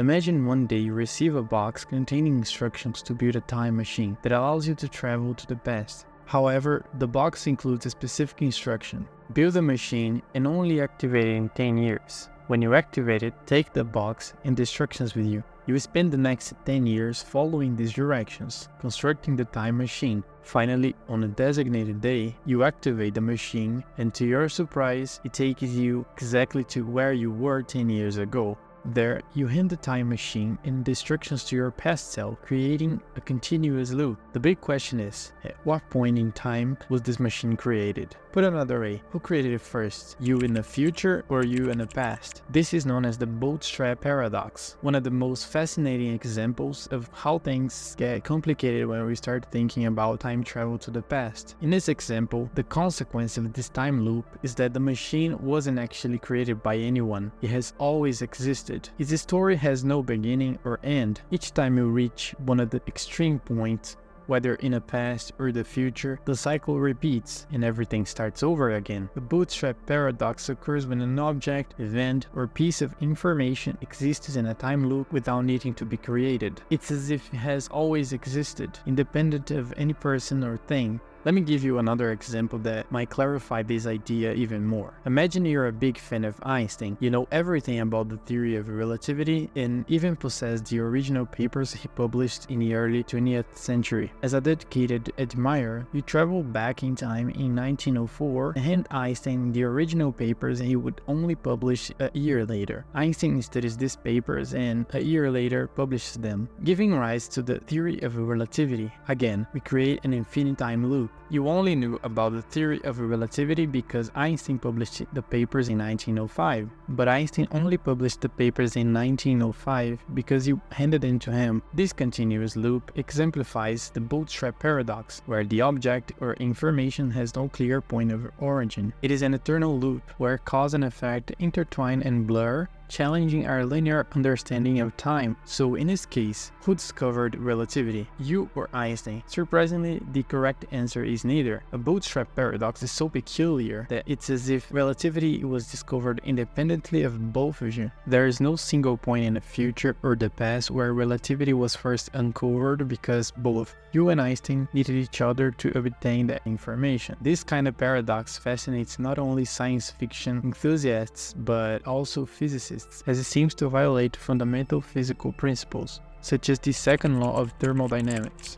Imagine one day you receive a box containing instructions to build a time machine that allows you to travel to the past. However, the box includes a specific instruction: build the machine and only activate it in 10 years. When you activate it, take the box and the instructions with you. You will spend the next 10 years following these directions, constructing the time machine. Finally, on a designated day, you activate the machine, and to your surprise, it takes you exactly to where you were 10 years ago. There, you hand the time machine and the instructions to your past self, creating a continuous loop. The big question is, at what point in time was this machine created? Put another way, who created it first? You in the future or you in the past? This is known as the Bootstrap paradox, one of the most fascinating examples of how things get complicated when we start thinking about time travel to the past. In this example, the consequence of this time loop is that the machine wasn't actually created by anyone. It has always existed. Its story has no beginning or end. Each time you reach one of the extreme points, whether in the past or the future, the cycle repeats and everything starts over again. The Bootstrap paradox occurs when an object, event, or piece of information exists in a time loop without needing to be created. It's as if it has always existed, independent of any person or thing. Let me give you another example that might clarify this idea even more. Imagine you're a big fan of Einstein. You know everything about the theory of relativity and even possess the original papers he published in the early 20th century. As a dedicated admirer, you travel back in time in 1904 and hand Einstein the original papers he would only publish a year later. Einstein studies these papers and a year later publishes them, giving rise to the theory of relativity. Again, we create an infinite time loop. You only knew about the theory of relativity because Einstein published the papers in 1905, but Einstein only published the papers in 1905 because you handed them to him. This continuous loop exemplifies the Bootstrap paradox, where the object or information has no clear point of origin. It is an eternal loop where cause and effect intertwine and blur, challenging our linear understanding of time. So in this case, who discovered relativity? You or Einstein? Surprisingly, the correct answer is neither. A Bootstrap paradox is so peculiar that it's as if relativity was discovered independently of both of you. There is no single point in the future or the past where relativity was first uncovered because both you and Einstein needed each other to obtain that information. This kind of paradox fascinates not only science fiction enthusiasts but also physicists, as it seems to violate fundamental physical principles, such as the second law of thermodynamics.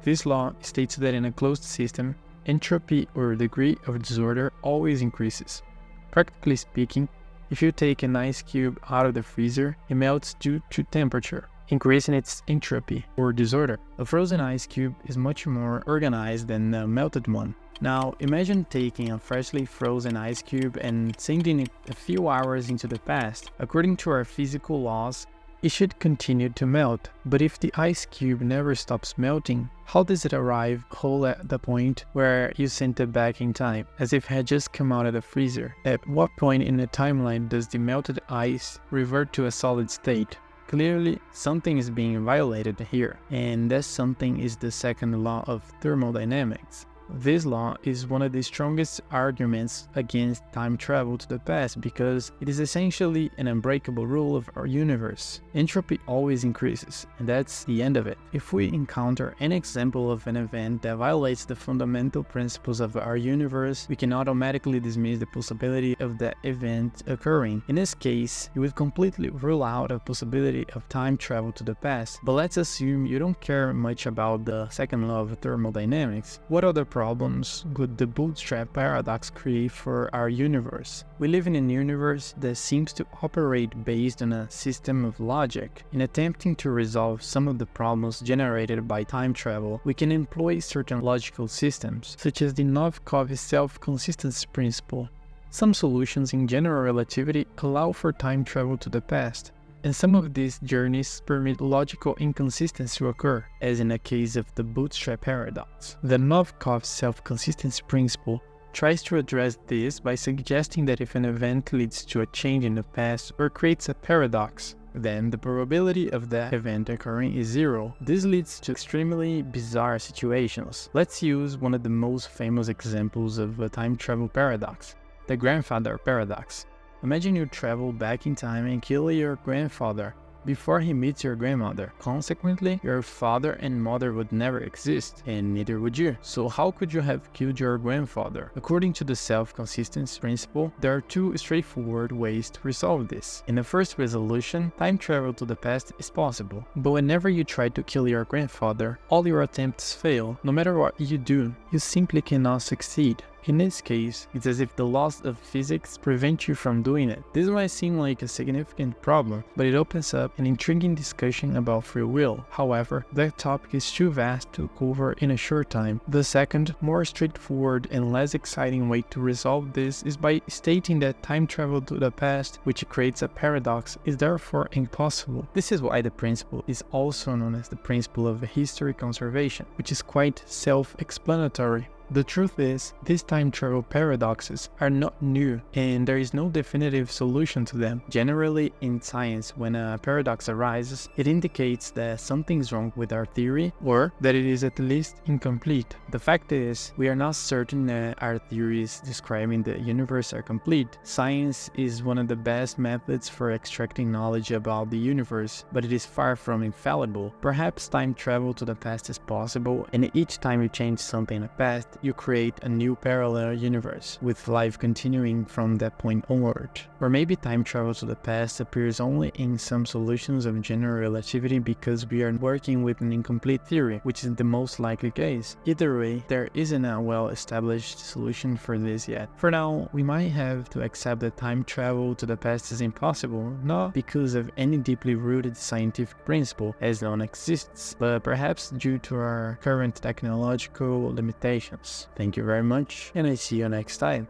This law states that in a closed system, entropy or degree of disorder always increases. Practically speaking, if you take an ice cube out of the freezer, it melts due to temperature, increasing its entropy or disorder. A frozen ice cube is much more organized than a melted one. Now, imagine taking a freshly frozen ice cube and sending it a few hours into the past. According to our physical laws, it should continue to melt. But if the ice cube never stops melting, how does it arrive whole at the point where you sent it back in time, as if it had just come out of the freezer? At what point in the timeline does the melted ice revert to a solid state? Clearly, something is being violated here, and that something is the second law of thermodynamics. This law is one of the strongest arguments against time travel to the past because it is essentially an unbreakable rule of our universe. Entropy always increases, and that's the end of it. If we encounter an example of an event that violates the fundamental principles of our universe, we can automatically dismiss the possibility of that event occurring. In this case, it would completely rule out a possibility of time travel to the past. But let's assume you don't care much about the second law of thermodynamics. What other problems would the Bootstrap paradox create for our universe? We live in a universe that seems to operate based on a system of logic. In attempting to resolve some of the problems generated by time travel, we can employ certain logical systems, such as the Novikov self-consistency principle. Some solutions in general relativity allow for time travel to the past, and some of these journeys permit logical inconsistency to occur, as in the case of the Bootstrap paradox. The Novikov self-consistency principle tries to address this by suggesting that if an event leads to a change in the past or creates a paradox, then the probability of that event occurring is zero. This leads to extremely bizarre situations. Let's use one of the most famous examples of a time travel paradox, the grandfather paradox. Imagine you travel back in time and kill your grandfather. before he meets your grandmother. Consequently, your father and mother would never exist, and neither would you. So how could you have killed your grandfather? According to the self-consistency principle, there are two straightforward ways to resolve this. In the first resolution, time travel to the past is possible, but whenever you try to kill your grandfather, all your attempts fail. No matter what you do, you simply cannot succeed. In this case, it's as if the laws of physics prevent you from doing it. This might seem like a significant problem, but it opens up an intriguing discussion about free will. However, that topic is too vast to cover in a short time. The second, more straightforward and less exciting way to resolve this is by stating that time travel to the past, which creates a paradox, is therefore impossible. This is why the principle is also known as the principle of history conservation, which is quite self-explanatory. The truth is, these time travel paradoxes are not new, and there is no definitive solution to them. Generally, in science, when a paradox arises, it indicates that something's wrong with our theory, or that it is at least incomplete. The fact is, we are not certain that our theories describing the universe are complete. Science is one of the best methods for extracting knowledge about the universe, but it is far from infallible. Perhaps time travel to the past is possible, and each time you change something in the past, you create a new parallel universe, with life continuing from that point onward. Or maybe time travel to the past appears only in some solutions of general relativity because we are working with an incomplete theory, which is the most likely case. Either way, there isn't a well-established solution for this yet. For now, we might have to accept that time travel to the past is impossible, not because of any deeply rooted scientific principle, as none exists, but perhaps due to our current technological limitations. Thank you very much, and I see you next time.